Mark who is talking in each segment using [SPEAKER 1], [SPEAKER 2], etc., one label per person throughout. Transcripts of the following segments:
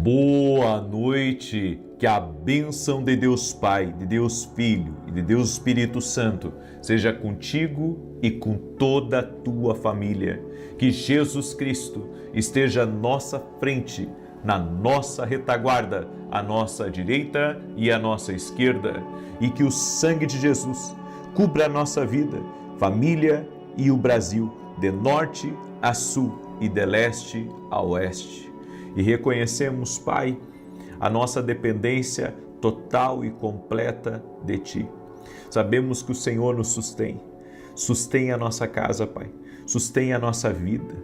[SPEAKER 1] Boa noite, que a bênção de Deus Pai, de Deus Filho e de Deus Espírito Santo seja contigo e com toda a tua família. Que Jesus Cristo esteja à nossa frente, na nossa retaguarda, à nossa direita e à nossa esquerda, e que o sangue de Jesus cubra a nossa vida, família e o Brasil, de norte a sul e de leste a oeste. E reconhecemos, Pai, a nossa dependência total e completa de Ti. Sabemos que o Senhor nos sustém a nossa casa, Pai, sustém a nossa vida,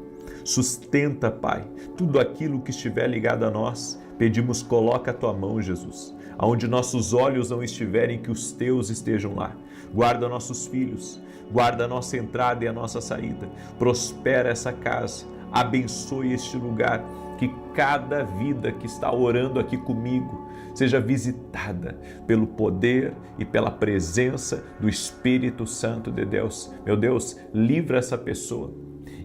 [SPEAKER 1] sustenta, Pai, tudo aquilo que estiver ligado a nós. Pedimos, coloca a Tua mão, Jesus, aonde nossos olhos não estiverem, que os Teus estejam lá. Guarda nossos filhos, guarda a nossa entrada e a nossa saída, prospera essa casa, abençoe este lugar, que cada vida que está orando aqui comigo seja visitada pelo poder e pela presença do Espírito Santo de Deus. Meu Deus, livra essa pessoa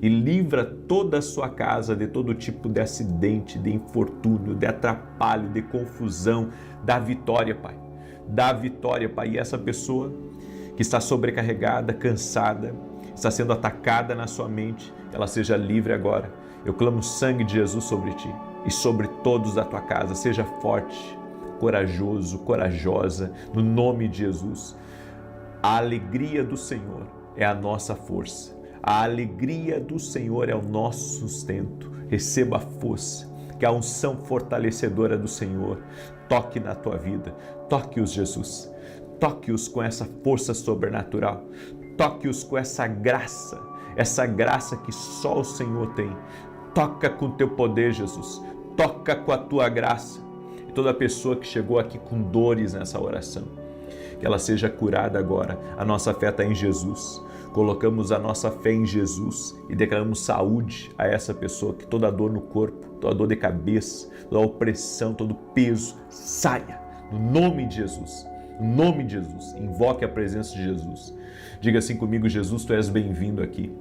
[SPEAKER 1] e livra toda a sua casa de todo tipo de acidente, de infortúnio, de atrapalho, de confusão. Dá vitória, Pai. Dá vitória, Pai. E essa pessoa que está sobrecarregada, cansada, está sendo atacada na sua mente, ela seja livre agora. Eu clamo o sangue de Jesus sobre ti e sobre todos da tua casa. Seja forte, corajoso, corajosa, no nome de Jesus. A alegria do Senhor é a nossa força. A alegria do Senhor é o nosso sustento. Receba a força, que a unção fortalecedora do Senhor toque na tua vida. Toque-os, Jesus. Toque-os com essa força sobrenatural. Toque-os com essa graça que só o Senhor tem. Toca com o teu poder, Jesus. Toca com a tua graça. E toda pessoa que chegou aqui com dores nessa oração, que ela seja curada agora. A nossa fé está em Jesus. Colocamos a nossa fé em Jesus e declaramos saúde a essa pessoa, que toda dor no corpo, toda dor de cabeça, toda opressão, todo peso saia. No nome de Jesus. No nome de Jesus. Invoque a presença de Jesus. Diga assim comigo: Jesus, tu és bem-vindo aqui.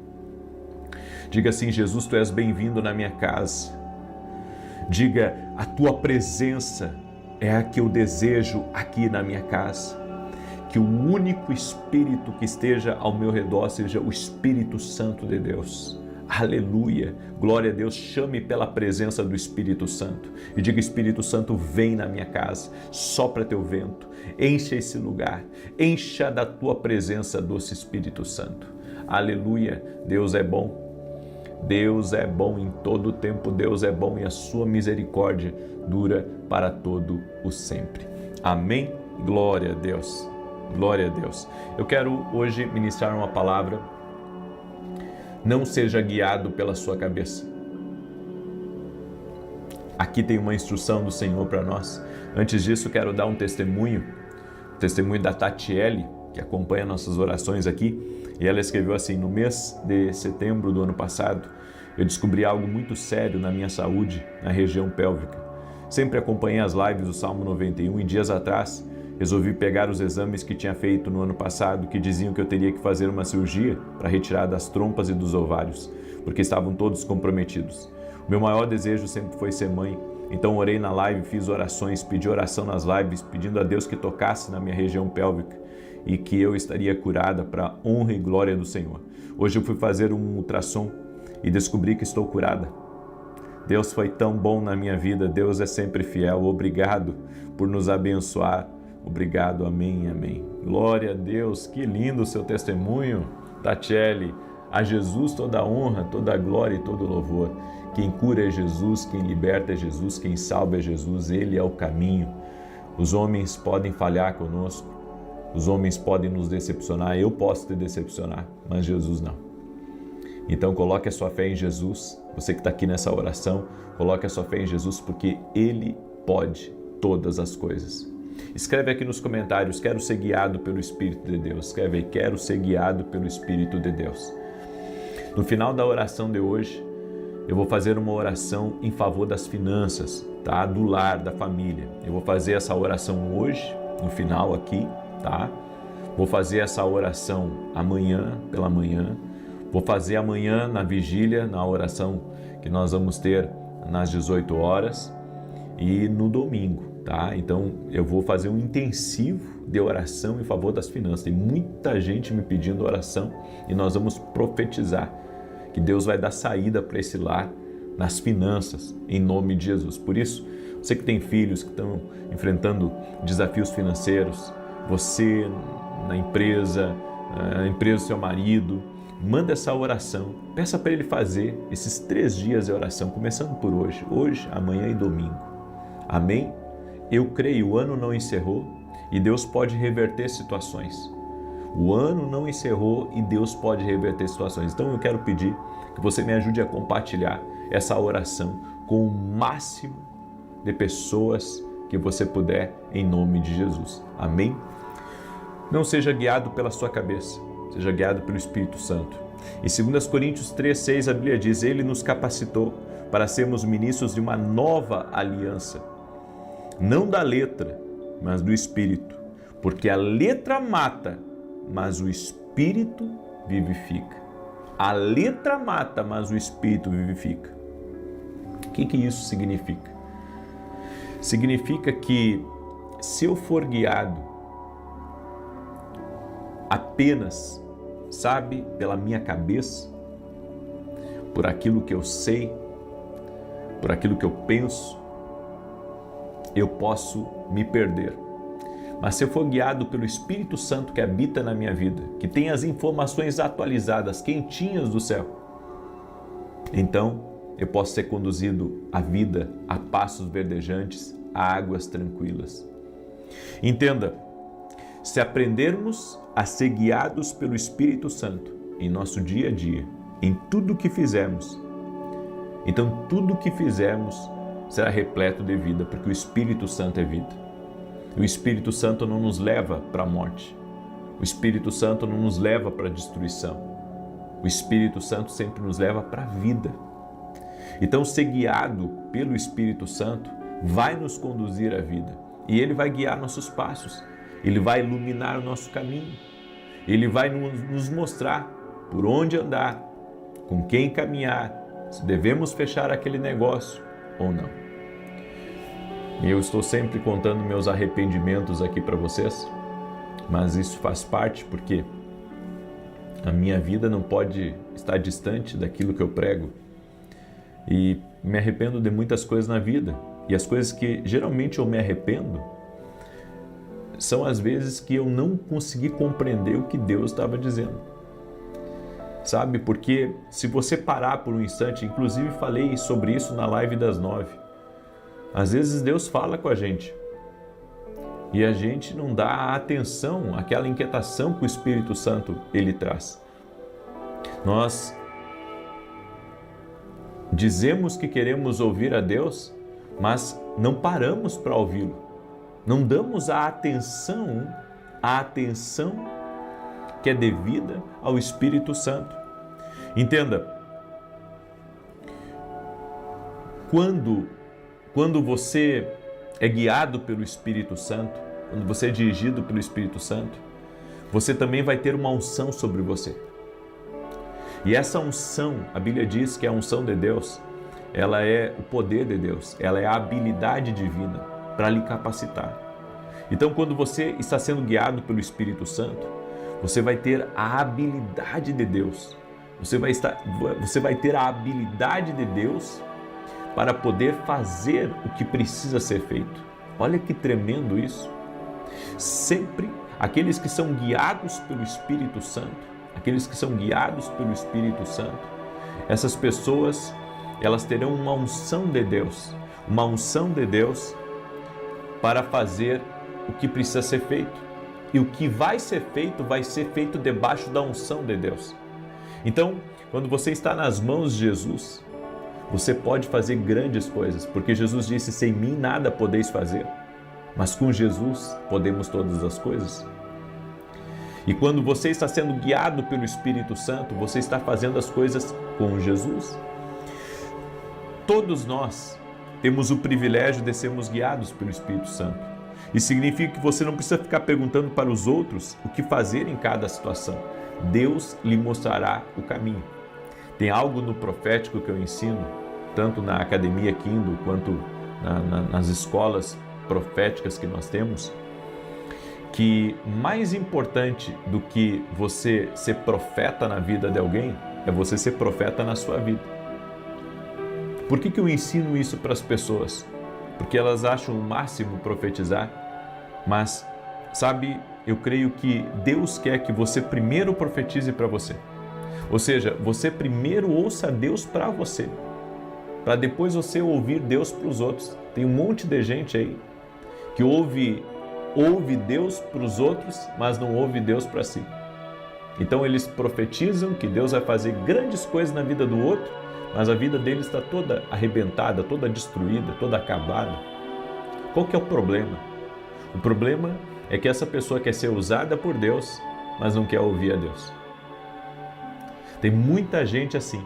[SPEAKER 1] Diga assim: Jesus, tu és bem-vindo na minha casa. Diga: a tua presença é a que eu desejo aqui na minha casa. Que o único Espírito que esteja ao meu redor seja o Espírito Santo de Deus. Aleluia, glória a Deus. Chame pela presença do Espírito Santo e diga: Espírito Santo, vem na minha casa, sopra teu vento, encha esse lugar, encha da tua presença, doce Espírito Santo. Aleluia, Deus é bom. Deus é bom em todo o tempo, Deus é bom e a sua misericórdia dura para todo o sempre. Amém? Glória a Deus, glória a Deus. Eu quero hoje ministrar uma palavra: não seja guiado pela sua cabeça. Aqui tem uma instrução do Senhor para nós. Antes disso, quero dar um testemunho da Tatiele, que acompanha nossas orações aqui. E ela escreveu assim: no mês de setembro do ano passado, eu descobri algo muito sério na minha saúde, na região pélvica. Sempre acompanhei as lives do Salmo 91 e dias atrás resolvi pegar os exames que tinha feito no ano passado, que diziam que eu teria que fazer uma cirurgia para retirar das trompas e dos ovários, porque estavam todos comprometidos. O meu maior desejo sempre foi ser mãe, então orei na live, fiz orações, pedi oração nas lives, pedindo a Deus que tocasse na minha região pélvica e que eu estaria curada para a honra e glória do Senhor. Hoje eu fui fazer um ultrassom e descobri que estou curada. Deus foi tão bom na minha vida, Deus é sempre fiel. Obrigado por nos abençoar. Obrigado, amém, amém. Glória a Deus, que lindo o seu testemunho, Tatiele. A Jesus toda a honra, toda a glória e todo o louvor. Quem cura é Jesus, quem liberta é Jesus, quem salva é Jesus, Ele é o caminho. Os homens podem falhar conosco, os homens podem nos decepcionar, eu posso te decepcionar, mas Jesus não. Então coloque a sua fé em Jesus. Você que está aqui nessa oração, coloque a sua fé em Jesus, porque Ele pode todas as coisas. Escreve aqui nos comentários: quero ser guiado pelo Espírito de Deus. Escreve aí: quero ser guiado pelo Espírito de Deus. No final da oração de hoje, eu vou fazer uma oração em favor das finanças, tá? Do lar, da família. Eu vou fazer essa oração hoje, no final aqui, tá? Vou fazer essa oração amanhã, pela manhã. Vou fazer amanhã na vigília, na oração que nós vamos ter nas 18 horas. e no domingo, tá? Então eu vou fazer um intensivo de oração em favor das finanças. Tem muita gente me pedindo oração e nós vamos profetizar que Deus vai dar saída para esse lar nas finanças, em nome de Jesus. Por isso, você que tem filhos que estão enfrentando desafios financeiros, você na empresa, a empresa do seu marido, manda essa oração, peça para ele fazer esses 3 dias de oração, começando por hoje, amanhã e domingo. Amém? Eu creio, o ano não encerrou e Deus pode reverter situações. O ano não encerrou e Deus pode reverter situações. Então eu quero pedir que você me ajude a compartilhar essa oração com o máximo de pessoas que você puder, em nome de Jesus. Amém? Não seja guiado pela sua cabeça, seja guiado pelo Espírito Santo. Em 2 Coríntios 3:6 a Bíblia diz: Ele nos capacitou para sermos ministros de uma nova aliança, não da letra, mas do Espírito, porque a letra mata, mas o Espírito vivifica. A letra mata, mas o Espírito vivifica. O que isso significa? Significa que se eu for guiado apenas, sabe, pela minha cabeça, por aquilo que eu sei, por aquilo que eu penso, eu posso me perder. Mas se eu for guiado pelo Espírito Santo que habita na minha vida, que tem as informações atualizadas, quentinhas do céu, então eu posso ser conduzido à vida, a passos verdejantes, a águas tranquilas. Entenda, se aprendermos a ser guiados pelo Espírito Santo em nosso dia a dia, em tudo que fizermos, então tudo que fizermos será repleto de vida, porque o Espírito Santo é vida. O Espírito Santo não nos leva para a morte. O Espírito Santo não nos leva para a destruição. O Espírito Santo sempre nos leva para a vida. Então, ser guiado pelo Espírito Santo vai nos conduzir à vida. E Ele vai guiar nossos passos. Ele vai iluminar o nosso caminho. Ele vai nos mostrar por onde andar, com quem caminhar, se devemos fechar aquele negócio ou não. E eu estou sempre contando meus arrependimentos aqui para vocês, mas isso faz parte porque a minha vida não pode estar distante daquilo que eu prego. E me arrependo de muitas coisas na vida. E as coisas que geralmente eu me arrependo são as vezes que eu não consegui compreender o que Deus estava dizendo. Sabe, porque se você parar por um instante, inclusive falei sobre isso na live das 9, às vezes Deus fala com a gente e a gente não dá a atenção àquela inquietação que o Espírito Santo ele traz. Nós dizemos que queremos ouvir a Deus, mas não paramos para ouvi-lo. Não damos a atenção que é devida ao Espírito Santo. Entenda, quando você é guiado pelo Espírito Santo, quando você é dirigido pelo Espírito Santo, você também vai ter uma unção sobre você. E essa unção, a Bíblia diz que a unção de Deus, ela é o poder de Deus, ela é a habilidade divina para lhe capacitar. Então, quando você está sendo guiado pelo Espírito Santo, você vai ter a habilidade de Deus. Você vai ter a habilidade de Deus para poder fazer o que precisa ser feito. Olha que tremendo isso. Sempre aqueles que são guiados pelo Espírito Santo, essas pessoas, elas terão uma unção de Deus para fazer o que precisa ser feito. E o que vai ser feito debaixo da unção de Deus. Então, quando você está nas mãos de Jesus, você pode fazer grandes coisas, porque Jesus disse: sem mim nada podeis fazer, mas com Jesus podemos todas as coisas. E quando você está sendo guiado pelo Espírito Santo, você está fazendo as coisas com Jesus. Todos nós temos o privilégio de sermos guiados pelo Espírito Santo. Isso significa que você não precisa ficar perguntando para os outros o que fazer em cada situação. Deus lhe mostrará o caminho. Tem algo no profético que eu ensino, tanto na Academia Kindle quanto nas escolas proféticas que nós temos, que mais importante do que você ser profeta na vida de alguém é você ser profeta na sua vida. Por que eu ensino isso para as pessoas? Porque elas acham o máximo profetizar, mas, sabe, eu creio que Deus quer que você primeiro profetize para você. Ou seja, você primeiro ouça Deus para você, para depois você ouvir Deus para os outros. Tem um monte de gente aí que ouve Deus para os outros, mas não ouve Deus para si. Então eles profetizam que Deus vai fazer grandes coisas na vida do outro, mas a vida deles está toda arrebentada, toda destruída, toda acabada. Qual que é o problema? O problema é que essa pessoa quer ser usada por Deus, mas não quer ouvir a Deus. Tem muita gente assim,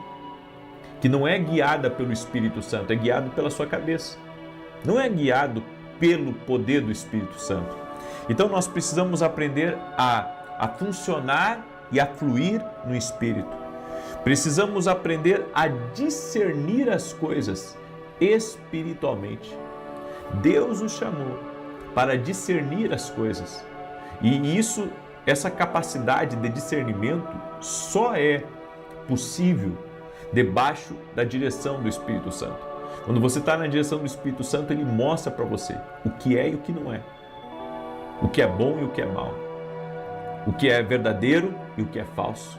[SPEAKER 1] que não é guiada pelo Espírito Santo, é guiado pela sua cabeça. Não é guiado pelo poder do Espírito Santo. Então nós precisamos aprender a funcionar e a fluir no Espírito. Precisamos aprender a discernir as coisas espiritualmente. Deus nos chamou para discernir as coisas. E essa capacidade de discernimento só é possível debaixo da direção do Espírito Santo. Quando você está na direção do Espírito Santo, ele mostra para você o que é e o que não é, o que é bom e o que é mal, o que é verdadeiro e o que é falso,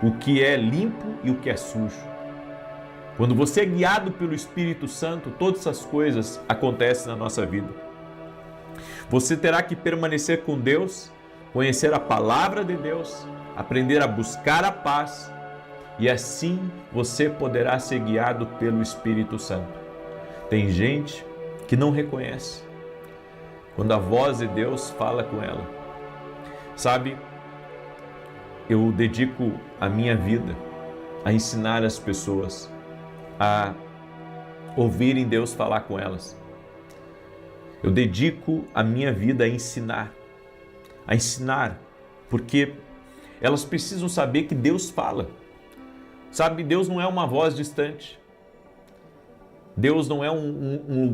[SPEAKER 1] o que é limpo e o que é sujo. Quando você é guiado pelo Espírito Santo, todas essas coisas acontecem na nossa vida. Você terá que permanecer com Deus, conhecer a palavra de Deus, aprender a buscar a paz, e assim você poderá ser guiado pelo Espírito Santo. Tem gente que não reconhece quando a voz de Deus fala com ela. Sabe, eu dedico a minha vida a ensinar as pessoas a ouvirem Deus falar com elas. Eu dedico a minha vida a ensinar, porque elas precisam saber que Deus fala. Sabe, Deus não é uma voz distante. Deus não é um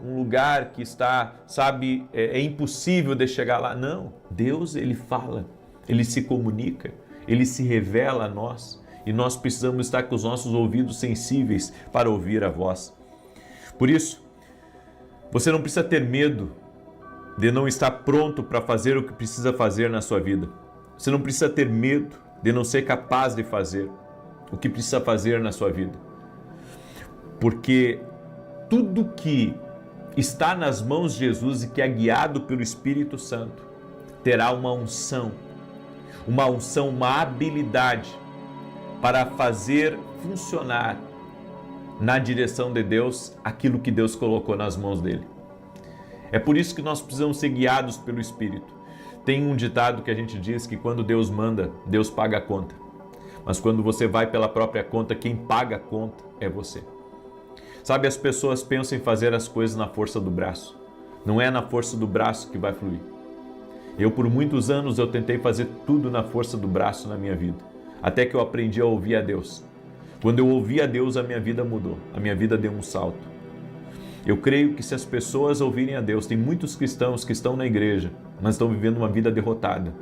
[SPEAKER 1] lugar que está, sabe, é impossível de chegar lá. Não, Deus, ele fala, ele se comunica, ele se revela a nós e nós precisamos estar com os nossos ouvidos sensíveis para ouvir a voz. Por isso, você não precisa ter medo de não estar pronto para fazer o que precisa fazer na sua vida. Você não precisa ter medo de não ser capaz de fazer o que precisa fazer na sua vida. Porque tudo que está nas mãos de Jesus e que é guiado pelo Espírito Santo terá uma unção, uma habilidade para fazer funcionar na direção de Deus aquilo que Deus colocou nas mãos dele. É por isso que nós precisamos ser guiados pelo Espírito. Tem um ditado que a gente diz que quando Deus manda, Deus paga a conta. Mas quando você vai pela própria conta, quem paga a conta é você. Sabe, as pessoas pensam em fazer as coisas na força do braço. Não é na força do braço que vai fluir. Por muitos anos, eu tentei fazer tudo na força do braço na minha vida. Até que eu aprendi a ouvir a Deus. Quando eu ouvi a Deus, a minha vida mudou. A minha vida deu um salto. Eu creio que se as pessoas ouvirem a Deus, tem muitos cristãos que estão na igreja, mas estão vivendo uma vida derrotada.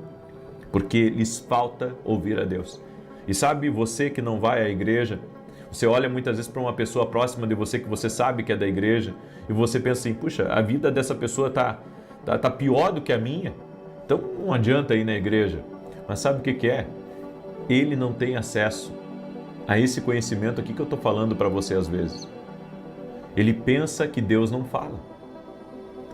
[SPEAKER 1] Porque lhes falta ouvir a Deus. E sabe, você que não vai à igreja, você olha muitas vezes para uma pessoa próxima de você que você sabe que é da igreja e você pensa assim, puxa, a vida dessa pessoa tá pior do que a minha, então não adianta ir na igreja. Mas sabe o que é? Ele não tem acesso a esse conhecimento aqui que eu estou falando para você às vezes. Ele pensa que Deus não fala.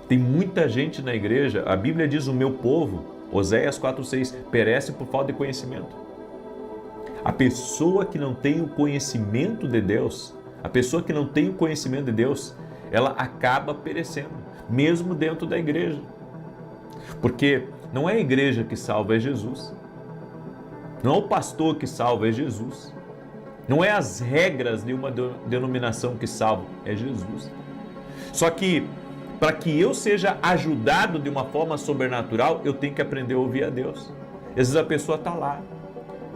[SPEAKER 1] Tem muita gente na igreja, a Bíblia diz, o meu povo, Oséias 4:6, perece por falta de conhecimento. A pessoa que não tem o conhecimento de Deus, ela acaba perecendo, mesmo dentro da igreja. Porque não é a igreja que salva, é Jesus. Não é o pastor que salva, é Jesus. Não é as regras de uma denominação que salva, é Jesus. Só que, para que eu seja ajudado de uma forma sobrenatural, eu tenho que aprender a ouvir a Deus. Às vezes a pessoa está lá,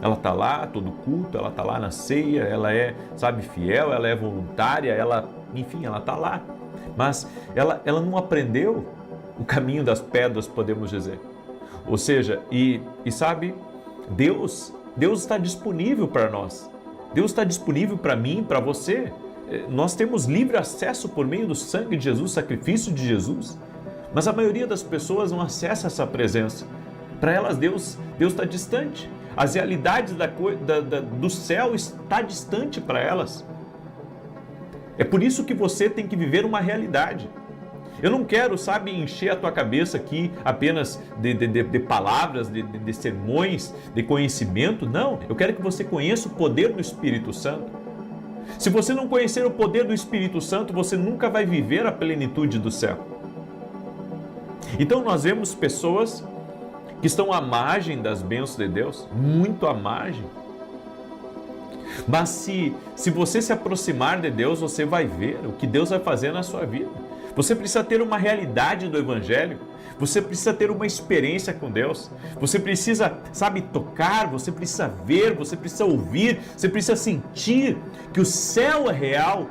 [SPEAKER 1] Ela está lá todo culto, ela está lá na ceia, ela é, sabe, fiel, ela é voluntária, enfim, ela está lá. Mas ela não aprendeu o caminho das pedras, podemos dizer. Ou seja, sabe, Deus está disponível para nós. Deus está disponível para mim, para você. Nós temos livre acesso por meio do sangue de Jesus, sacrifício de Jesus. Mas a maioria das pessoas não acessa essa presença. Para elas, Deus está distante. As realidades do céu está distante para elas. É por isso que você tem que viver uma realidade. Eu não quero, sabe, encher a tua cabeça aqui apenas de palavras, de sermões, de conhecimento. Não, eu quero que você conheça o poder do Espírito Santo. Se você não conhecer o poder do Espírito Santo, você nunca vai viver a plenitude do céu. Então nós vemos pessoas que estão à margem das bênçãos de Deus, muito à margem. Mas se você se aproximar de Deus, você vai ver o que Deus vai fazer na sua vida. Você precisa ter uma realidade do Evangelho. Você precisa ter uma experiência com Deus. Você precisa, sabe, tocar, você precisa ver, você precisa ouvir, você precisa sentir que o céu é real,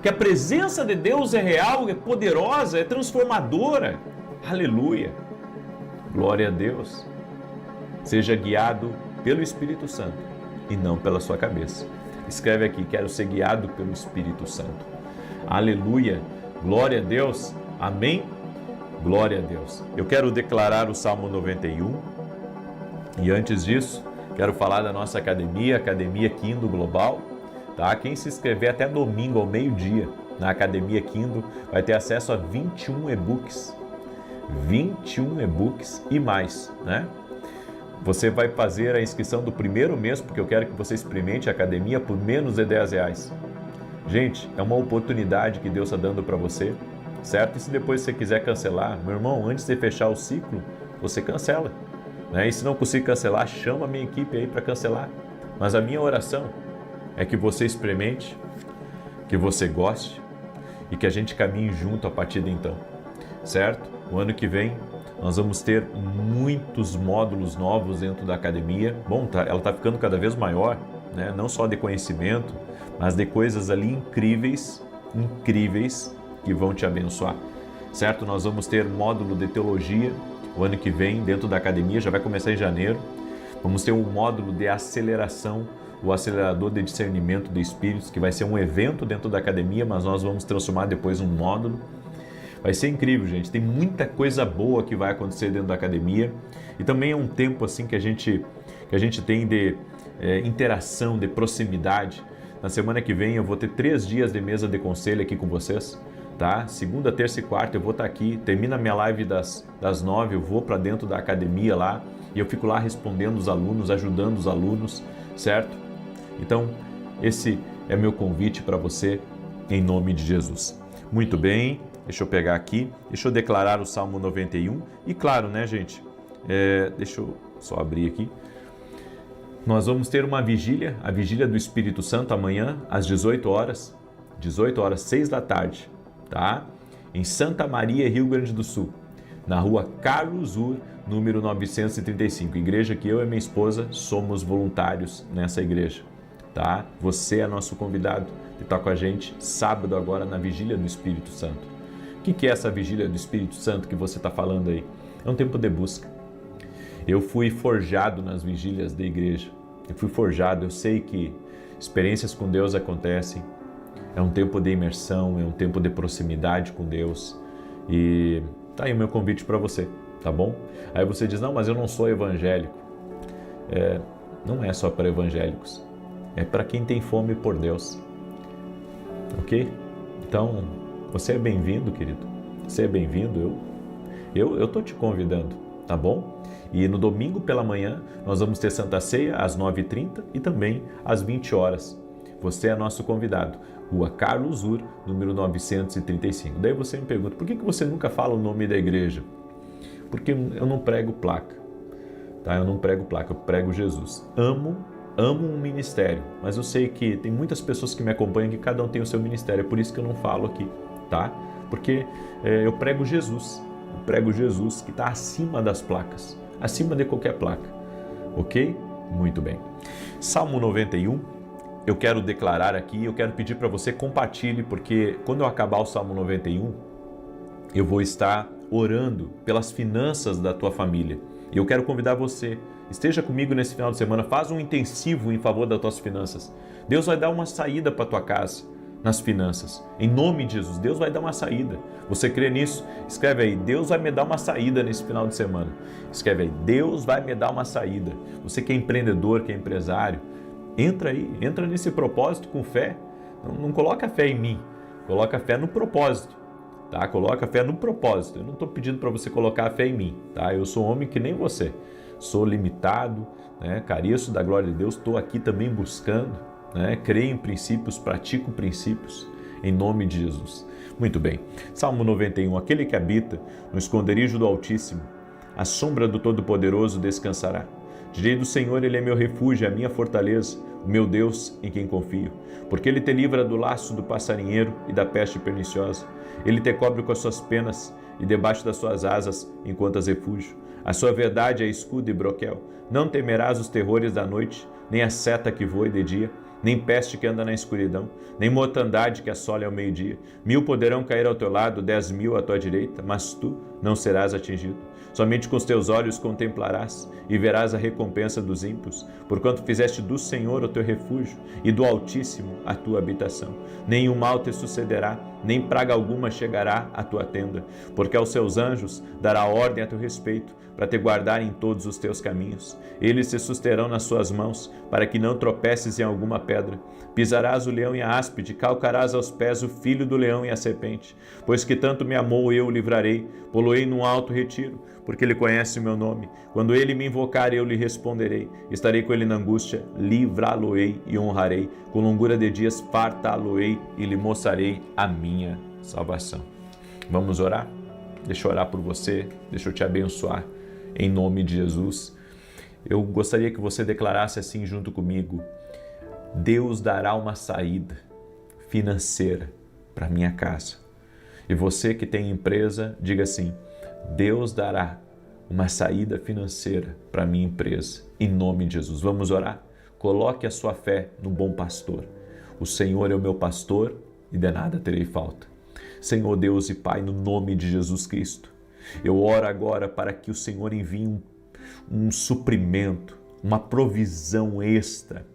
[SPEAKER 1] que a presença de Deus é real, é poderosa, é transformadora. Aleluia! Glória a Deus! Seja guiado pelo Espírito Santo e não pela sua cabeça. Escreve aqui, quero ser guiado pelo Espírito Santo. Aleluia! Glória a Deus! Amém? Glória a Deus! Eu quero declarar o Salmo 91 e antes disso, quero falar da nossa academia, Academia Quindo Global. Tá? Quem se inscrever até domingo ao meio-dia na Academia Quindo vai ter acesso a 21 e-books. 21 e-books e mais, né? Você vai fazer a inscrição do primeiro mês, porque eu quero que você experimente a academia por menos de R$10. Gente, é uma oportunidade que Deus está dando para você, certo? E se depois você quiser cancelar, meu irmão, antes de fechar o ciclo, você cancela, né? E se não conseguir cancelar, chama a minha equipe aí para cancelar. Mas a minha oração é que você experimente, que você goste e que a gente caminhe junto a partir de então, certo? O ano que vem nós vamos ter muitos módulos novos dentro da academia. Bom, ela está ficando cada vez maior, né? Não só de conhecimento, mas de coisas ali incríveis que vão te abençoar, certo? Nós vamos ter módulo de teologia o ano que vem dentro da academia, já vai começar em janeiro. Vamos ter um módulo de aceleração, o acelerador de discernimento de espíritos, que vai ser um evento dentro da academia, mas nós vamos transformar depois num módulo. Vai ser incrível, gente. Tem muita coisa boa que vai acontecer dentro da academia. E também é um tempo assim que a gente tem de interação, de proximidade. Na semana que vem eu vou ter 3 dias de mesa de conselho aqui com vocês, tá? Segunda, terça e quarta eu vou estar aqui. Termina a minha live das 9, eu vou para dentro da academia lá e eu fico lá respondendo os alunos, ajudando os alunos, certo? Então, esse é meu convite para você em nome de Jesus. Muito bem. Deixa eu pegar aqui, deixa eu declarar o Salmo 91 e claro, né, gente, deixa eu só abrir aqui. Nós vamos ter uma vigília, a vigília do Espírito Santo amanhã às 18 horas, 6 da tarde, tá? Em Santa Maria, Rio Grande do Sul, na rua Carlos Ur, número 935, igreja que eu e minha esposa somos voluntários nessa igreja, tá? Você é nosso convidado de estar com a gente sábado agora na vigília do Espírito Santo. O que é essa vigília do Espírito Santo que você está falando aí? É um tempo de busca. Eu fui forjado nas vigílias da igreja. Eu fui forjado, eu sei que experiências com Deus acontecem. É um tempo de imersão, é um tempo de proximidade com Deus. E tá aí o meu convite para você, tá bom? Aí você diz, não, mas eu não sou evangélico. Não é só para evangélicos. É para quem tem fome por Deus. Ok? Então, você é bem-vindo, querido. Você é bem-vindo. Eu tô te convidando, tá bom? E no domingo pela manhã nós vamos ter Santa Ceia às 9h30 e também às 20 horas. Você é nosso convidado. Rua Carlos Ur, número 935. Daí você me pergunta, por que você nunca fala o nome da igreja? Porque eu não prego placa, tá? Eu não prego placa, eu prego Jesus. Amo um ministério, mas eu sei que tem muitas pessoas que me acompanham que cada um tem o seu ministério, é por isso que eu não falo aqui, tá? Porque eu prego Jesus que está acima das placas, acima de qualquer placa, ok? Muito bem. Salmo 91, eu quero declarar aqui, eu quero pedir para você compartilhe, porque quando eu acabar o Salmo 91, eu vou estar orando pelas finanças da tua família. E eu quero convidar você, esteja comigo nesse final de semana, faz um intensivo em favor das tuas finanças. Deus vai dar uma saída para a tua casa nas finanças. Em nome de Jesus, Deus vai dar uma saída. Você crê nisso? Escreve aí, Deus vai me dar uma saída nesse final de semana. Escreve aí, Deus vai me dar uma saída. Você que é empreendedor, que é empresário, entra aí, entra nesse propósito com fé. Não coloca fé em mim, coloca fé no propósito. Tá? Coloca fé no propósito. Eu não estou pedindo para você colocar a fé em mim. Tá? Eu sou homem que nem você. Sou limitado, né? Careço da glória de Deus. Estou aqui também buscando. Né? Creio em princípios, pratico princípios. Em nome de Jesus. Muito bem. Salmo 91. Aquele que habita no esconderijo do Altíssimo, à sombra do Todo-Poderoso descansará. Direi do Senhor, Ele é meu refúgio, a minha fortaleza, o meu Deus em quem confio. Porque Ele te livra do laço do passarinheiro e da peste perniciosa. Ele te cobre com as suas penas e debaixo das suas asas encontras refúgio. A sua verdade é escudo e broquel. Não temerás os terrores da noite, nem a seta que voe de dia, nem peste que anda na escuridão, nem mortandade que assole ao meio-dia. 1000 poderão cair ao teu lado, 10.000 à tua direita, mas tu não serás atingido. Somente com os teus olhos contemplarás e verás a recompensa dos ímpios, porquanto fizeste do Senhor o teu refúgio e do Altíssimo a tua habitação. Nenhum mal te sucederá, nem praga alguma chegará à tua tenda, porque aos seus anjos dará ordem a teu respeito, para te guardar em todos os teus caminhos. Eles se susterão nas suas mãos, para que não tropeces em alguma pedra. Pisarás o leão e a áspide, calcarás aos pés o filho do leão e a serpente. Pois que tanto me amou, eu o livrarei, poloei num alto retiro, porque ele conhece o meu nome. Quando ele me invocar, eu lhe responderei. Estarei com ele na angústia, livrá-lo-ei e honrarei. Com longura de dias fartá-lo-ei e lhe mostrarei a minha salvação. Vamos orar? Deixa eu orar por você, deixa eu te abençoar. Em nome de Jesus, eu gostaria que você declarasse assim junto comigo: Deus dará uma saída financeira para minha casa. E você que tem empresa, diga assim: Deus dará uma saída financeira para minha empresa. Em nome de Jesus, vamos orar? Coloque a sua fé no bom pastor. O Senhor é o meu pastor e de nada terei falta. Senhor Deus e Pai, no nome de Jesus Cristo, eu oro agora para que o Senhor envie um suprimento, uma provisão extra,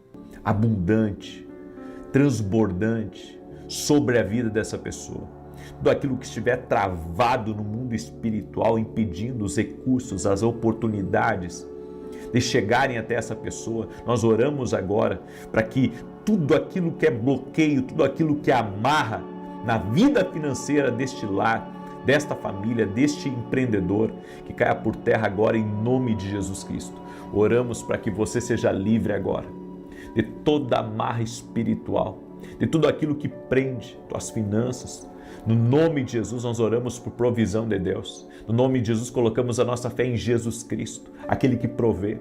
[SPEAKER 1] abundante, transbordante sobre a vida dessa pessoa. Tudo aquilo que estiver travado no mundo espiritual, impedindo os recursos, as oportunidades de chegarem até essa pessoa, nós oramos agora para que tudo aquilo que é bloqueio, tudo aquilo que amarra na vida financeira deste lar, desta família, deste empreendedor, que caia por terra agora em nome de Jesus Cristo. Oramos para que você seja livre agora de toda amarra espiritual, de tudo aquilo que prende tuas finanças. No nome de Jesus nós oramos por provisão de Deus. No nome de Jesus colocamos a nossa fé em Jesus Cristo, aquele que provê,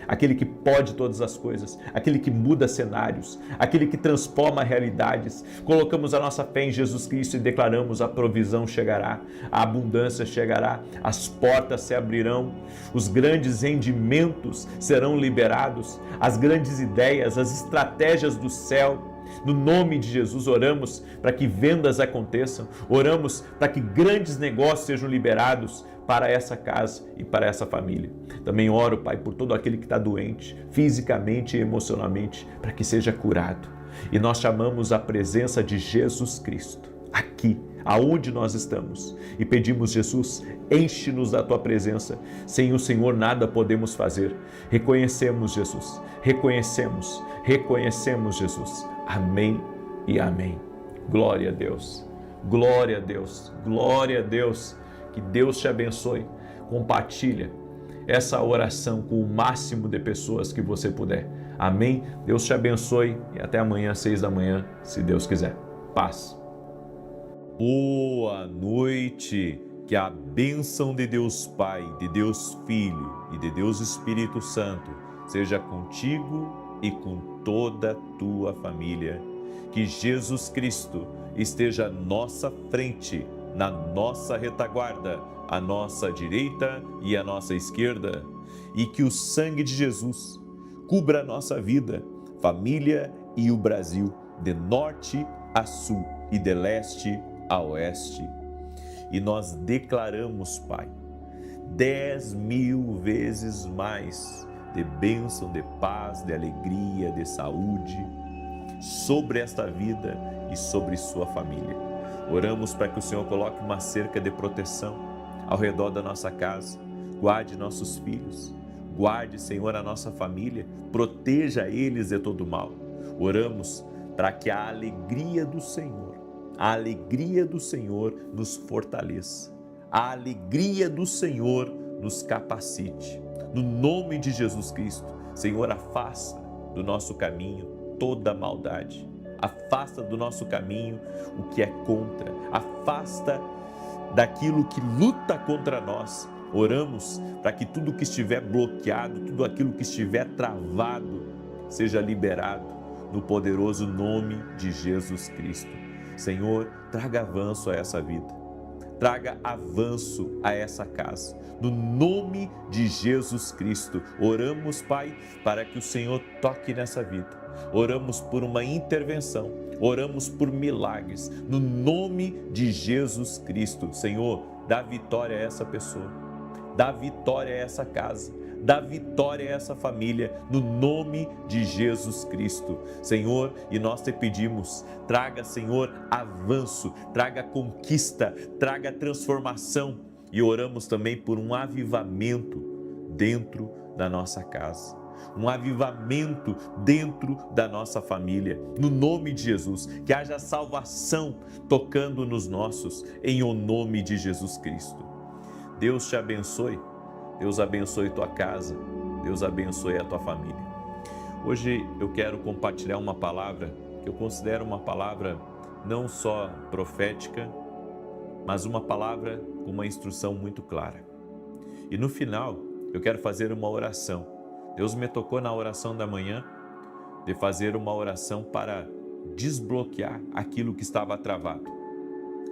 [SPEAKER 1] aquele que pode todas as coisas, aquele que muda cenários, aquele que transforma realidades. Colocamos a nossa fé em Jesus Cristo e declaramos: a provisão chegará, a abundância chegará, as portas se abrirão, os grandes rendimentos serão liberados, as grandes ideias, as estratégias do céu. No nome de Jesus oramos para que vendas aconteçam, oramos para que grandes negócios sejam liberados para essa casa e para essa família. Também oro, Pai, por todo aquele que está doente, fisicamente e emocionalmente, para que seja curado. E nós chamamos a presença de Jesus Cristo aqui, aonde nós estamos, e pedimos: Jesus, enche-nos da Tua presença. Sem o Senhor nada podemos fazer. Reconhecemos, Jesus, reconhecemos Jesus. Amém e amém. Glória a Deus, glória a Deus, glória a Deus. Que Deus te abençoe. Compartilha essa oração com o máximo de pessoas que você puder. Amém? Deus te abençoe e até amanhã, 6 da manhã, se Deus quiser. Paz. Boa noite. Que a bênção de Deus Pai, de Deus Filho e de Deus Espírito Santo seja contigo e com toda a tua família. Que Jesus Cristo esteja à nossa frente, na nossa retaguarda, à nossa direita e à nossa esquerda. E que o sangue de Jesus cubra a nossa vida, família e o Brasil, de norte a sul e de leste a oeste. E nós declaramos, Pai, 10.000 vezes mais de bênção, de paz, de alegria, de saúde sobre esta vida e sobre sua família. Oramos para que o Senhor coloque uma cerca de proteção ao redor da nossa casa, guarde nossos filhos, guarde, Senhor, a nossa família, proteja eles de todo mal. Oramos para que a alegria do Senhor nos fortaleça, a alegria do Senhor nos capacite. No nome de Jesus Cristo, Senhor, afasta do nosso caminho toda maldade, afasta do nosso caminho o que é contra, afasta daquilo que luta contra nós. Oramos para que tudo que estiver bloqueado, tudo aquilo que estiver travado, seja liberado no poderoso nome de Jesus Cristo. Senhor, traga avanço a essa vida, traga avanço a essa casa. No nome de Jesus Cristo, oramos, Pai, para que o Senhor toque nessa vida. Oramos por uma intervenção, oramos por milagres. No nome de Jesus Cristo, Senhor, dá vitória a essa pessoa, dá vitória a essa casa, dá vitória a essa família, no nome de Jesus Cristo. Senhor, e nós te pedimos, traga, Senhor, avanço, traga conquista, traga transformação. E oramos também por um avivamento dentro da nossa casa, um avivamento dentro da nossa família, no nome de Jesus, que haja salvação tocando nos nossos, em o nome de Jesus Cristo. Deus te abençoe, Deus abençoe tua casa, Deus abençoe a tua família. Hoje eu quero compartilhar uma palavra que eu considero uma palavra não só profética, mas uma palavra com uma instrução muito clara. E no final eu quero fazer uma oração. Deus me tocou na oração da manhã de fazer uma oração para desbloquear aquilo que estava travado.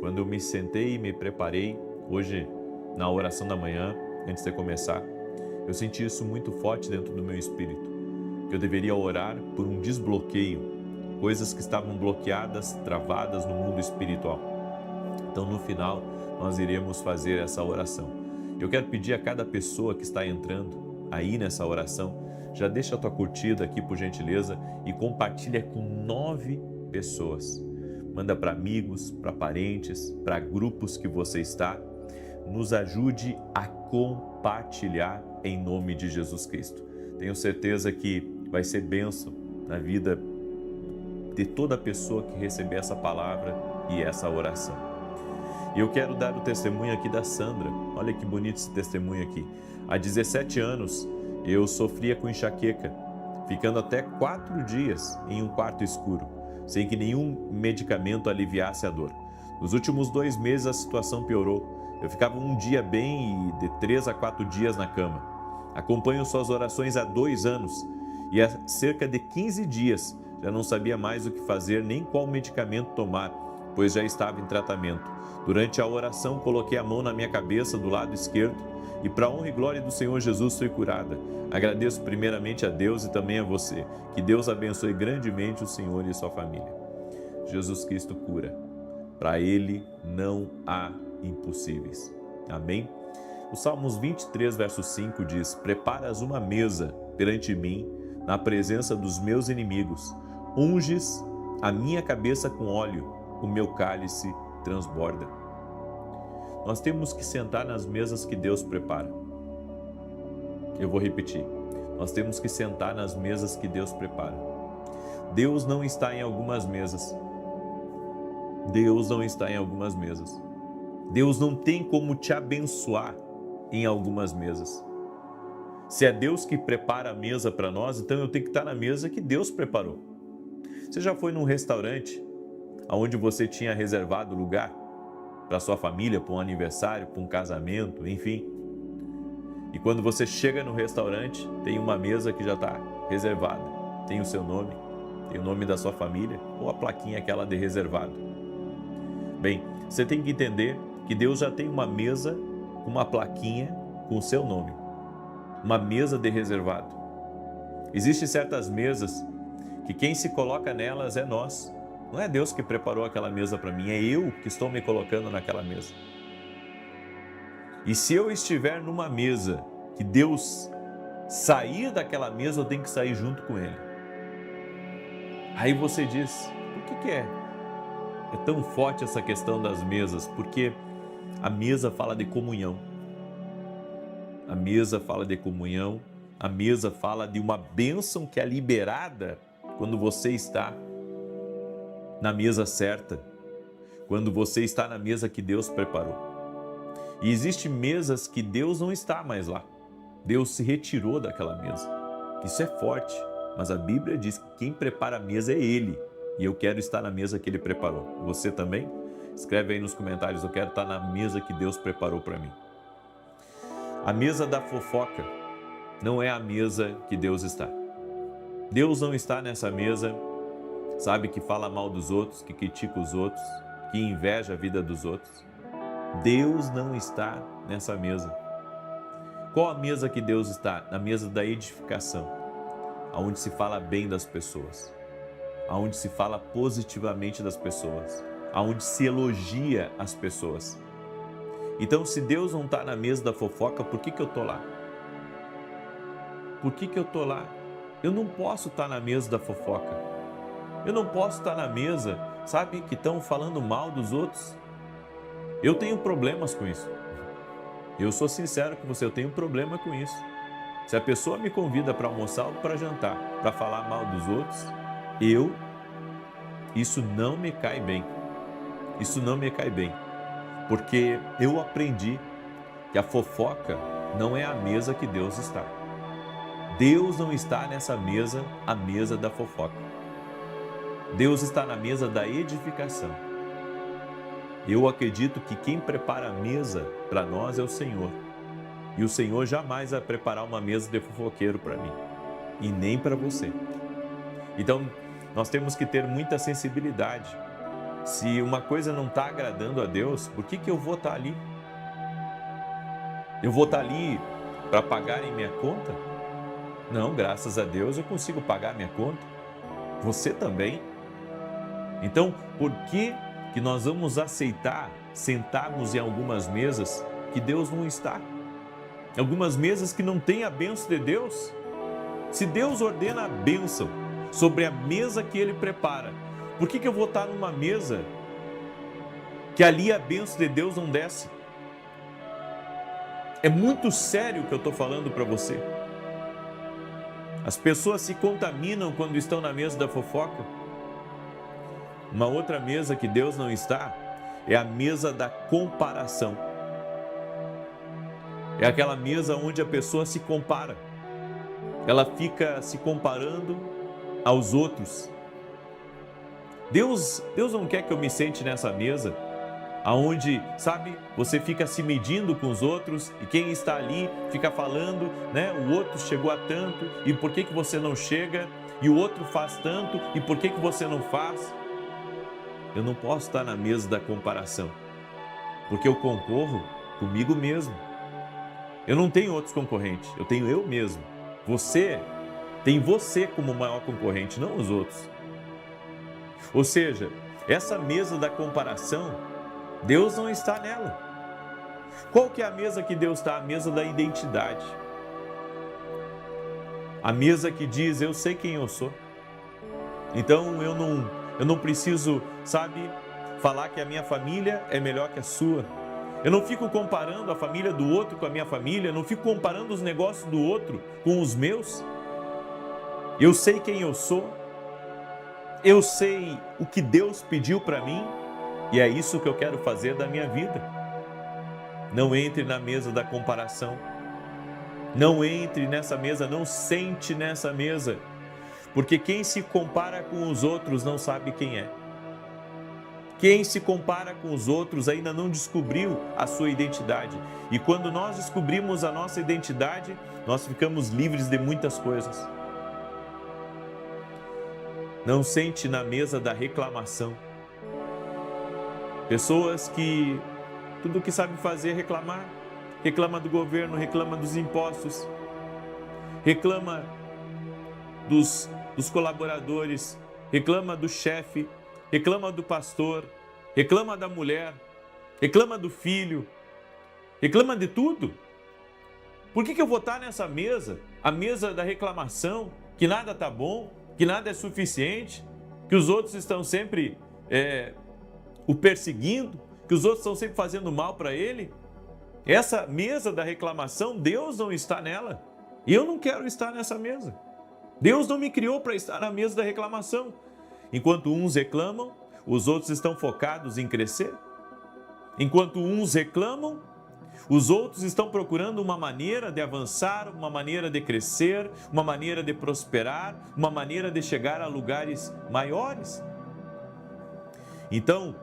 [SPEAKER 1] Quando eu me sentei e me preparei, hoje na oração da manhã, antes de começar, eu senti isso muito forte dentro do meu espírito, que eu deveria orar por um desbloqueio, coisas que estavam bloqueadas, travadas no mundo espiritual. Então no final nós iremos fazer essa oração. Eu quero pedir a cada pessoa que está entrando aí nessa oração, já deixa a tua curtida aqui por gentileza e compartilha com 9 pessoas. Manda para amigos, para parentes, para grupos que você está. Nos ajude a compartilhar em nome de Jesus Cristo. Tenho certeza que vai ser bênção na vida de toda pessoa que receber essa palavra e essa oração. E eu quero dar o testemunho aqui da Sandra. Olha que bonito esse testemunho aqui. Há 17 anos eu sofria com enxaqueca, ficando até 4 dias em um quarto escuro, sem que nenhum medicamento aliviasse a dor. Nos últimos 2 meses a situação piorou. Eu ficava um dia bem e de 3 a 4 dias na cama. Acompanho suas orações há 2 anos e há cerca de 15 dias já não sabia mais o que fazer nem qual medicamento tomar, pois já estava em tratamento. Durante a oração, coloquei a mão na minha cabeça do lado esquerdo e, para a honra e glória do Senhor Jesus, fui curada. Agradeço primeiramente a Deus e também a você. Que Deus abençoe grandemente o Senhor e sua família. Jesus Cristo cura. Para Ele não há impossíveis. Amém? O Salmos 23, verso 5 diz: Preparas uma mesa perante mim, na presença dos meus inimigos. Unges a minha cabeça com óleo, o meu cálice transborda. Nós temos que sentar nas mesas que Deus prepara. Eu vou repetir. Nós temos que sentar nas mesas que Deus prepara. Deus não está em algumas mesas. Deus não está em algumas mesas. Deus não tem como te abençoar em algumas mesas. Se é Deus que prepara a mesa para nós, então eu tenho que estar na mesa que Deus preparou. Você já foi num restaurante onde você tinha reservado lugar para sua família, para um aniversário, para um casamento, enfim? E quando você chega no restaurante, tem uma mesa que já está reservada. Tem o seu nome, tem o nome da sua família ou a plaquinha aquela de reservado. Bem, você tem que entender que Deus já tem uma mesa com uma plaquinha com o seu nome. Uma mesa de reservado. Existem certas mesas que quem se coloca nelas é nós. Não é Deus que preparou aquela mesa para mim, é eu que estou me colocando naquela mesa. E se eu estiver numa mesa que Deus sair daquela mesa, eu tenho que sair junto com Ele. Aí você diz, por que é tão forte essa questão das mesas? Porque a mesa fala de comunhão. A mesa fala de comunhão, a mesa fala de uma bênção que é liberada quando você está na mesa certa, quando você está na mesa que Deus preparou. E existem mesas que Deus não está mais lá. Deus se retirou daquela mesa. Isso é forte, mas a Bíblia diz que quem prepara a mesa é Ele. E eu quero estar na mesa que Ele preparou. Você também? Escreve aí nos comentários, eu quero estar na mesa que Deus preparou para mim. A mesa da fofoca não é a mesa que Deus está. Deus não está nessa mesa, sabe, que fala mal dos outros, que critica os outros, que inveja a vida dos outros. Deus não está nessa mesa. Qual a mesa que Deus está? Na mesa da edificação, onde se fala bem das pessoas, onde se fala positivamente das pessoas, onde se elogia as pessoas. Então, se Deus não está na mesa da fofoca, por que eu estou lá? Por que eu estou lá? Eu não posso estar na mesa da fofoca. Eu não posso estar na mesa, sabe, que estão falando mal dos outros. Eu tenho problemas com isso. Eu sou sincero com você, eu tenho problema com isso. Se a pessoa me convida para almoçar ou para jantar, para falar mal dos outros, isso não me cai bem. Isso não me cai bem. Porque eu aprendi que a fofoca não é a mesa que Deus está. Deus não está nessa mesa, a mesa da fofoca. Deus está na mesa da edificação. Eu acredito que quem prepara a mesa para nós é o Senhor. E o Senhor jamais vai preparar uma mesa de fofoqueiro para mim. E nem para você. Então, nós temos que ter muita sensibilidade. Se uma coisa não está agradando a Deus, por que eu vou estar ali? Eu vou estar ali para pagarem minha conta? Não, graças a Deus eu consigo pagar minha conta. Você também. Então, por que nós vamos aceitar sentarmos em algumas mesas que Deus não está? Algumas mesas que não têm a bênção de Deus? Se Deus ordena a bênção sobre a mesa que Ele prepara, por que eu vou estar numa mesa que ali a bênção de Deus não desce? É muito sério o que eu estou falando para você. As pessoas se contaminam quando estão na mesa da fofoca. Uma outra mesa que Deus não está é a mesa da comparação. É aquela mesa onde a pessoa se compara. Ela fica se comparando aos outros. Deus não quer que eu me sente nessa mesa aonde, sabe, você fica se medindo com os outros e quem está ali fica falando, né? O outro chegou a tanto e por que você não chega? E o outro faz tanto e por que você não faz? Eu não posso estar na mesa da comparação, porque eu concorro comigo mesmo. Eu não tenho outros concorrentes, eu tenho eu mesmo. Você tem você como maior concorrente, não os outros. Ou seja, essa mesa da comparação, Deus não está nela. Qual que é a mesa que Deus está? A mesa da identidade. A mesa que diz, eu sei quem eu sou. Então eu não preciso, sabe, falar que a minha família é melhor que a sua. Eu não fico comparando a família do outro com a minha família. Eu não fico comparando os negócios do outro com os meus. Eu sei quem eu sou. Eu sei o que Deus pediu para mim. E é isso que eu quero fazer da minha vida. Não entre na mesa da comparação. Não entre nessa mesa, não sente nessa mesa. Porque quem se compara com os outros não sabe quem é. Quem se compara com os outros ainda não descobriu a sua identidade. E quando nós descobrimos a nossa identidade, nós ficamos livres de muitas coisas. Não sente na mesa da reclamação. Pessoas que tudo que sabe fazer é reclamar. Reclama do governo, reclama dos impostos, reclama dos colaboradores, reclama do chefe, reclama do pastor, reclama da mulher, reclama do filho, reclama de tudo. Por que eu vou estar nessa mesa, a mesa da reclamação, que nada está bom, que nada é suficiente, que os outros estão sempre o perseguindo, que os outros estão sempre fazendo mal para ele? Essa mesa da reclamação, Deus não está nela. E eu não quero estar nessa mesa. Deus não me criou para estar na mesa da reclamação. Enquanto uns reclamam, os outros estão focados em crescer. Enquanto uns reclamam, os outros estão procurando uma maneira de avançar, uma maneira de crescer, uma maneira de prosperar, uma maneira de chegar a lugares maiores. Então,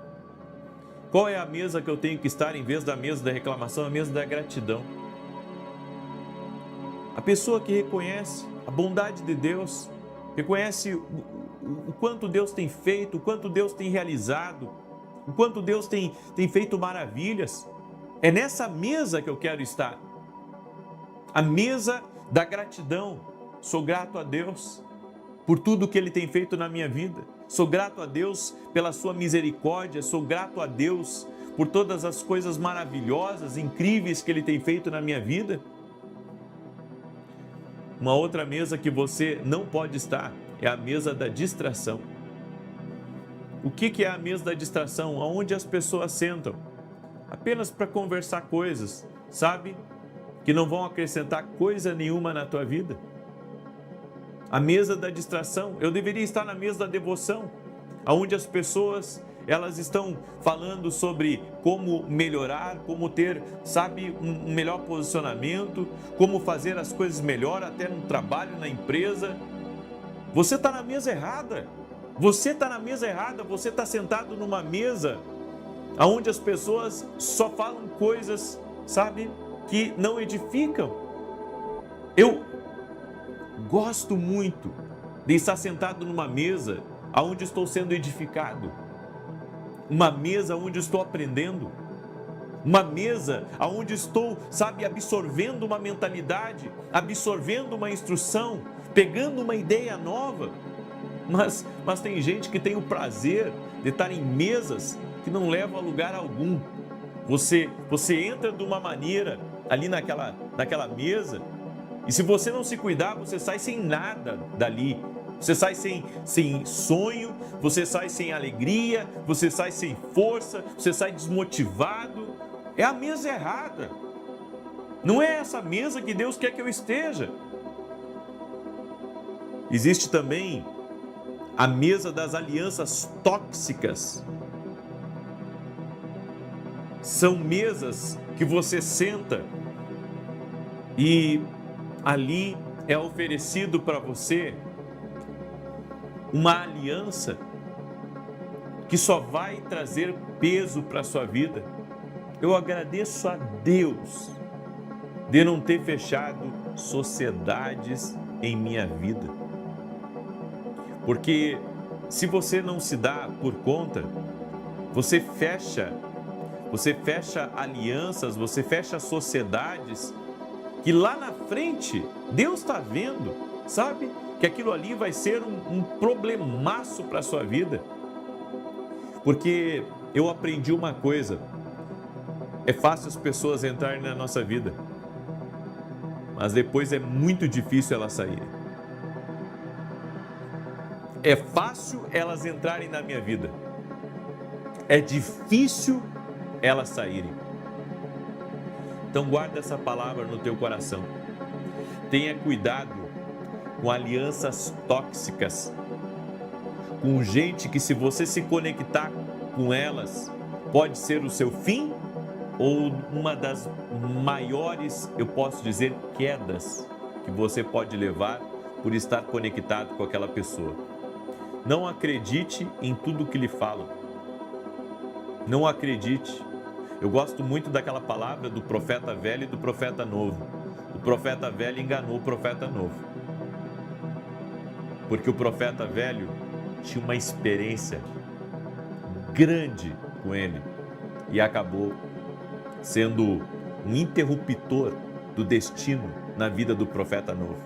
[SPEAKER 1] qual é a mesa que eu tenho que estar em vez da mesa da reclamação? A mesa da gratidão. A pessoa que reconhece a bondade de Deus, reconhece o quanto Deus tem feito, o quanto Deus tem realizado, o quanto Deus tem feito maravilhas. É nessa mesa que eu quero estar. A mesa da gratidão. Sou grato a Deus por tudo que Ele tem feito na minha vida. Sou grato a Deus pela sua misericórdia. Sou grato a Deus por todas as coisas maravilhosas, incríveis que Ele tem feito na minha vida. Uma outra mesa que você não pode estar é a mesa da distração. O que é a mesa da distração? Onde as pessoas sentam apenas para conversar coisas, sabe? Que não vão acrescentar coisa nenhuma na tua vida. A mesa da distração, eu deveria estar na mesa da devoção, onde as pessoas, elas estão falando sobre como melhorar, como ter, sabe, um melhor posicionamento, como fazer as coisas melhor, até no trabalho, na empresa. Você está na mesa errada. Você está na mesa errada, você está sentado numa mesa onde as pessoas só falam coisas, sabe, que não edificam. Eu gosto muito de estar sentado numa mesa onde estou sendo edificado, uma mesa onde estou aprendendo, uma mesa onde estou, sabe, absorvendo uma mentalidade, absorvendo uma instrução, pegando uma ideia nova. Mas tem gente que tem o prazer de estar em mesas que não levam a lugar algum. Você entra de uma maneira ali naquela mesa, e se você não se cuidar, você sai sem nada dali. Você sai sem sonho, você sai sem alegria, você sai sem força, você sai desmotivado. É a mesa errada. Não é essa mesa que Deus quer que eu esteja. Existe também a mesa das alianças tóxicas. São mesas que você senta e ali é oferecido para você uma aliança que só vai trazer peso para a sua vida. Eu agradeço a Deus de não ter fechado sociedades em minha vida. Porque se você não se dá por conta, você fecha alianças, você fecha sociedades que lá na frente Deus está vendo, sabe? Que aquilo ali vai ser um problemaço para a sua vida. Porque eu aprendi uma coisa: é fácil as pessoas entrarem na nossa vida, mas depois é muito difícil elas saírem. É fácil elas entrarem na minha vida, é difícil elas saírem. Então guarda essa palavra no teu coração. Tenha cuidado com alianças tóxicas, com gente que, se você se conectar com elas, pode ser o seu fim ou uma das maiores, eu posso dizer, quedas que você pode levar por estar conectado com aquela pessoa. Não acredite em tudo que lhe falam. Não acredite. Eu gosto muito daquela palavra do profeta velho e do profeta novo. O profeta velho enganou o profeta novo. Porque o profeta velho tinha uma experiência grande com ele e acabou sendo um interruptor do destino na vida do profeta novo.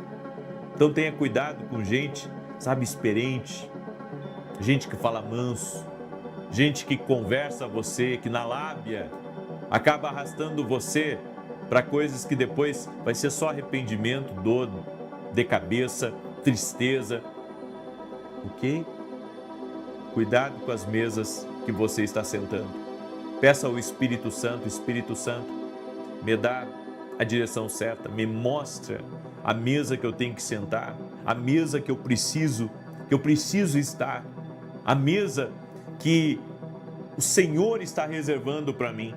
[SPEAKER 1] Então tenha cuidado com gente, sabe, experiente, gente que fala manso, gente que conversa a você, que na lábia acaba arrastando você para coisas que depois vai ser só arrependimento, dor de cabeça, tristeza, ok? Cuidado com as mesas que você está sentando. Peça ao Espírito Santo, me dá a direção certa, me mostra a mesa que eu tenho que sentar, a mesa que eu preciso estar, a mesa que o Senhor está reservando para mim.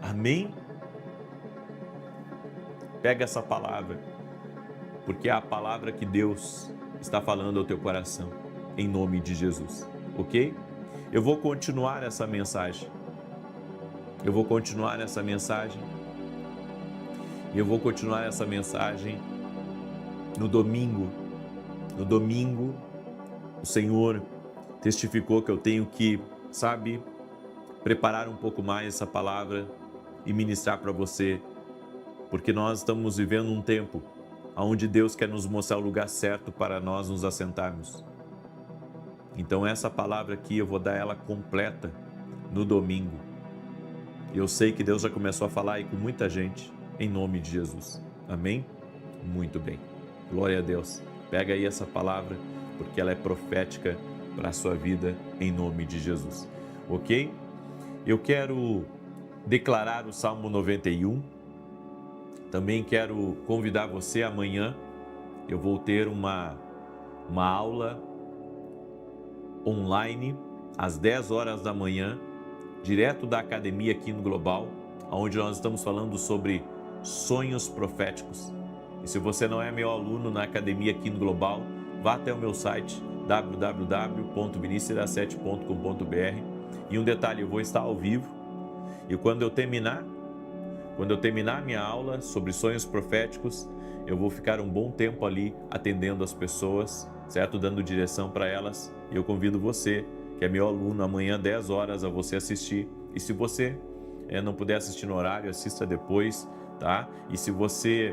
[SPEAKER 1] Amém? Pega essa palavra, porque é a palavra que Deus está falando ao teu coração, em nome de Jesus, ok? Eu vou continuar essa mensagem. E eu vou continuar essa mensagem no domingo. No domingo, o Senhor testificou que eu tenho que, sabe, preparar um pouco mais essa palavra e ministrar para você, porque nós estamos vivendo um tempo onde Deus quer nos mostrar o lugar certo para nós nos assentarmos. Então essa palavra aqui eu vou dar ela completa no domingo. Eu sei que Deus já começou a falar aí com muita gente, em nome de Jesus. Amém? Muito bem. Glória a Deus. Pega aí essa palavra, porque ela é profética para a sua vida, em nome de Jesus. Ok? Eu quero declarar o Salmo 91. Também quero convidar você amanhã. Eu vou ter uma aula online às 10 horas da manhã, direto da academia aqui no Global, onde nós estamos falando sobre sonhos proféticos. E se você não é meu aluno na academia aqui no Global, vá até o meu site www.vinicius17.com.br. E um detalhe, eu vou estar ao vivo, e quando eu terminar minha aula sobre sonhos proféticos, eu vou ficar um bom tempo ali atendendo as pessoas, certo? Dando direção para elas. E eu convido você, que é meu aluno, amanhã 10 horas a você assistir. E se você não puder assistir no horário, assista depois, tá? E se você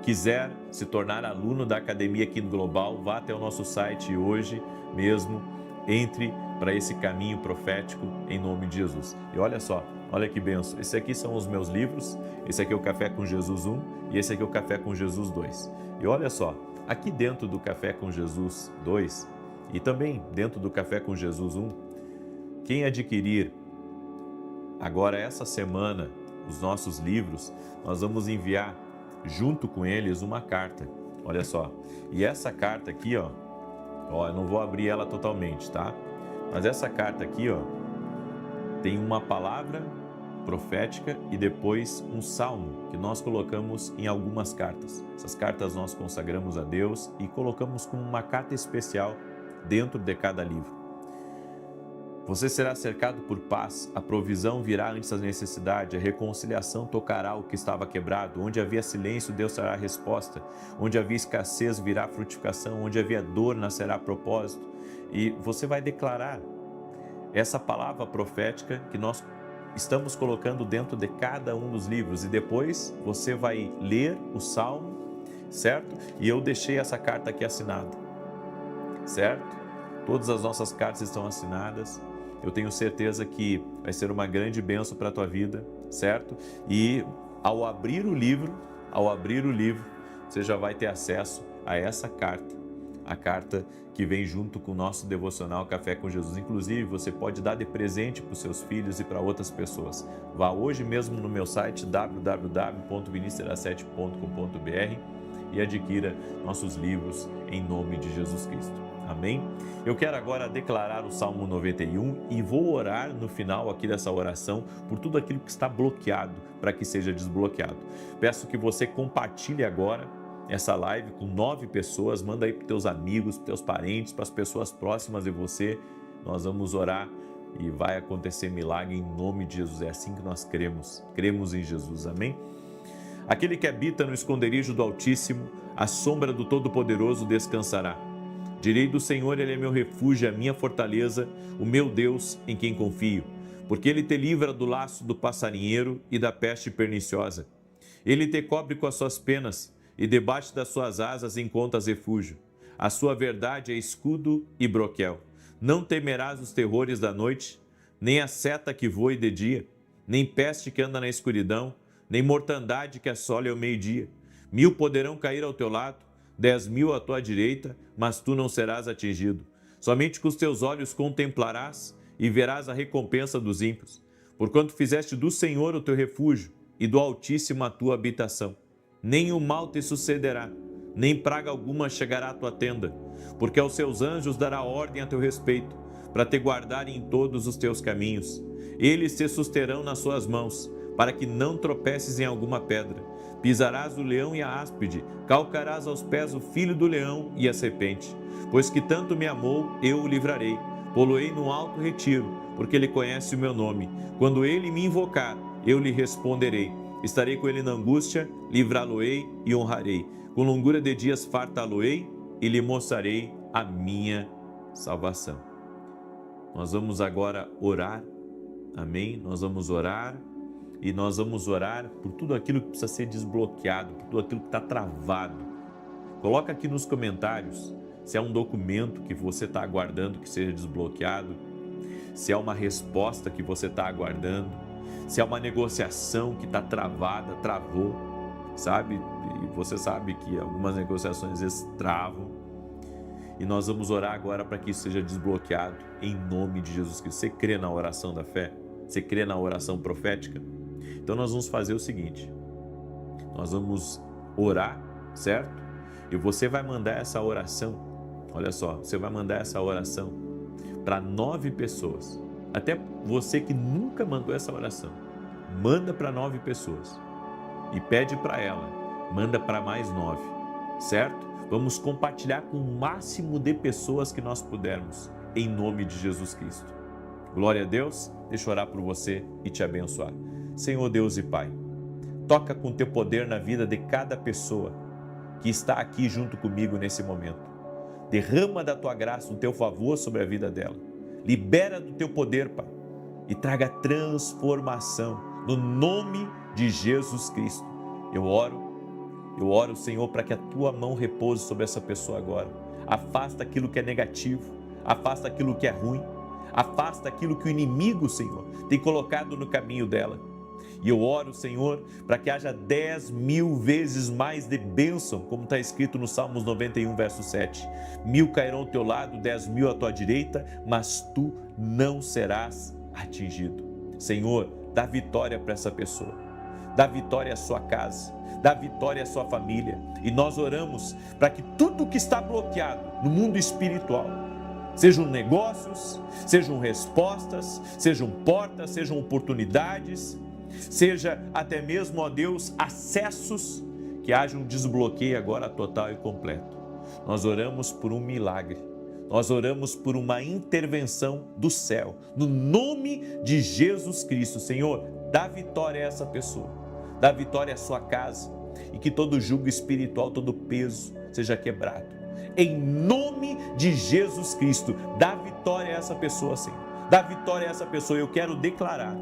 [SPEAKER 1] quiser se tornar aluno da academia aqui no Global, vá até o nosso site hoje mesmo, entre para esse caminho profético em nome de Jesus. E olha só, olha que benção. Esse aqui são os meus livros, esse aqui é o Café com Jesus 1 e esse aqui é o Café com Jesus 2. E olha só, aqui dentro do Café com Jesus 2 e também dentro do Café com Jesus 1, quem adquirir agora essa semana os nossos livros, nós vamos enviar junto com eles uma carta. Olha só. E essa carta aqui, ó, eu não vou abrir ela totalmente, tá? Mas essa carta aqui, ó, tem uma palavra profética e depois um salmo que nós colocamos em algumas cartas. Essas cartas nós consagramos a Deus e colocamos como uma carta especial dentro de cada livro. Você será cercado por paz, a provisão virá antes da necessidade, a reconciliação tocará o que estava quebrado, onde havia silêncio, Deus trará resposta, onde havia escassez, virá frutificação, onde havia dor, nascerá propósito. E você vai declarar essa palavra profética que nós estamos colocando dentro de cada um dos livros, e depois você vai ler o salmo, certo? E eu deixei essa carta aqui assinada, certo? Todas as nossas cartas estão assinadas. Eu tenho certeza que vai ser uma grande bênção para a tua vida, certo? E ao abrir o livro, você já vai ter acesso a essa carta, a carta que vem junto com o nosso devocional Café com Jesus. Inclusive, você pode dar de presente para os seus filhos e para outras pessoas. Vá hoje mesmo no meu site www.vinicius17.com.br e adquira nossos livros em nome de Jesus Cristo. Amém? Eu quero agora declarar o Salmo 91 e vou orar no final aqui dessa oração por tudo aquilo que está bloqueado, para que seja desbloqueado. Peço que você compartilhe agora essa live com 9 pessoas, manda aí para os teus amigos, para os teus parentes, para as pessoas próximas de você. Nós vamos orar e vai acontecer milagre em nome de Jesus. É assim que nós cremos em Jesus. Amém? Aquele que habita no esconderijo do Altíssimo, à sombra do Todo-Poderoso descansará. Direi do Senhor, Ele é meu refúgio, a minha fortaleza, o meu Deus em quem confio. Porque Ele te livra do laço do passarinheiro e da peste perniciosa. Ele te cobre com as suas penas, e debaixo das suas asas encontras refúgio. A sua verdade é escudo e broquel. Não temerás os terrores da noite, nem a seta que voe de dia, nem peste que anda na escuridão, nem mortandade que assole ao meio-dia. 1000 poderão cair ao teu lado, 10.000 à tua direita, mas tu não serás atingido. Somente com os teus olhos contemplarás e verás a recompensa dos ímpios. Porquanto fizeste do Senhor o teu refúgio e do Altíssimo a tua habitação. Nem o mal te sucederá, nem praga alguma chegará à tua tenda, porque aos seus anjos dará ordem a teu respeito, para te guardarem em todos os teus caminhos. Eles te susterão nas suas mãos, para que não tropeces em alguma pedra. Pisarás o leão e a áspide, calcarás aos pés o filho do leão e a serpente. Pois que tanto me amou, eu o livrarei. Poloei num alto retiro, porque ele conhece o meu nome. Quando ele me invocar, eu lhe responderei. Estarei com ele na angústia, livrá-lo-ei e honrarei. Com longura de dias fartá-lo-ei e lhe mostrarei a minha salvação. Nós vamos agora orar, amém? Nós vamos orar e nós vamos orar por tudo aquilo que precisa ser desbloqueado, por tudo aquilo que está travado. Coloca aqui nos comentários se é um documento que você está aguardando que seja desbloqueado, se é uma resposta que você está aguardando, se é uma negociação que está travada, travou, sabe? E você sabe que algumas negociações às vezes travam. E nós vamos orar agora para que isso seja desbloqueado em nome de Jesus Cristo. Você crê na oração da fé? Você crê na oração profética? Então nós vamos fazer o seguinte, nós vamos orar, certo? E você vai mandar essa oração, olha só, você vai mandar essa oração para 9 pessoas. Até você que nunca mandou essa oração, manda para 9 pessoas e pede para ela, manda para mais 9, certo? Vamos compartilhar com o máximo de pessoas que nós pudermos, em nome de Jesus Cristo. Glória a Deus, deixa eu orar por você e te abençoar. Senhor Deus e Pai, toca com teu poder na vida de cada pessoa que está aqui junto comigo nesse momento. Derrama da tua graça, o teu favor sobre a vida dela. Libera do teu poder, Pai, e traga transformação no nome de Jesus Cristo. Eu oro, Senhor, para que a tua mão repouse sobre essa pessoa agora. Afasta aquilo que é negativo, afasta aquilo que é ruim, afasta aquilo que o inimigo, Senhor, tem colocado no caminho dela. E eu oro, Senhor, para que haja 10.000 vezes mais de bênção, como está escrito no Salmos 91, verso 7. 1000 cairão ao teu lado, 10.000 à tua direita, mas tu não serás atingido. Senhor, dá vitória para essa pessoa, dá vitória à sua casa, dá vitória à sua família. E nós oramos para que tudo que está bloqueado no mundo espiritual, sejam negócios, sejam respostas, sejam portas, sejam oportunidades, seja até mesmo, ó Deus, acessos, que haja um desbloqueio agora total e completo. Nós oramos por um milagre, nós oramos por uma intervenção do céu, no nome de Jesus Cristo. Senhor, dá vitória a essa pessoa, dá vitória à sua casa, e que todo jugo espiritual, todo peso seja quebrado. Em nome de Jesus Cristo, dá vitória a essa pessoa, Senhor, dá vitória a essa pessoa. Eu quero declarar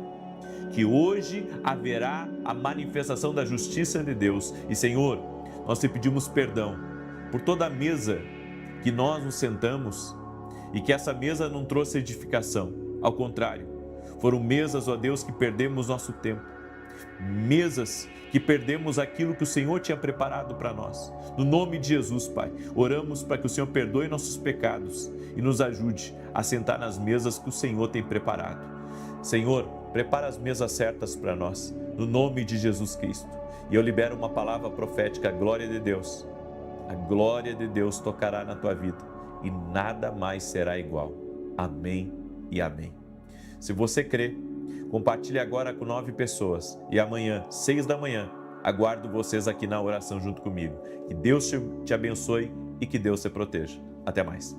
[SPEAKER 1] que hoje haverá a manifestação da justiça de Deus. E, Senhor, nós te pedimos perdão por toda a mesa que nós nos sentamos e que essa mesa não trouxe edificação. Ao contrário, foram mesas, ó Deus, que perdemos nosso tempo. Mesas que perdemos aquilo que o Senhor tinha preparado para nós. No nome de Jesus, Pai, oramos para que o Senhor perdoe nossos pecados e nos ajude a sentar nas mesas que o Senhor tem preparado. Senhor, prepara as mesas certas para nós, no nome de Jesus Cristo. E eu libero uma palavra profética, a glória de Deus. A glória de Deus tocará na tua vida e nada mais será igual. Amém e amém. Se você crê, compartilhe agora com 9 pessoas e amanhã, 6 da manhã, aguardo vocês aqui na oração junto comigo. Que Deus te abençoe e que Deus te proteja. Até mais.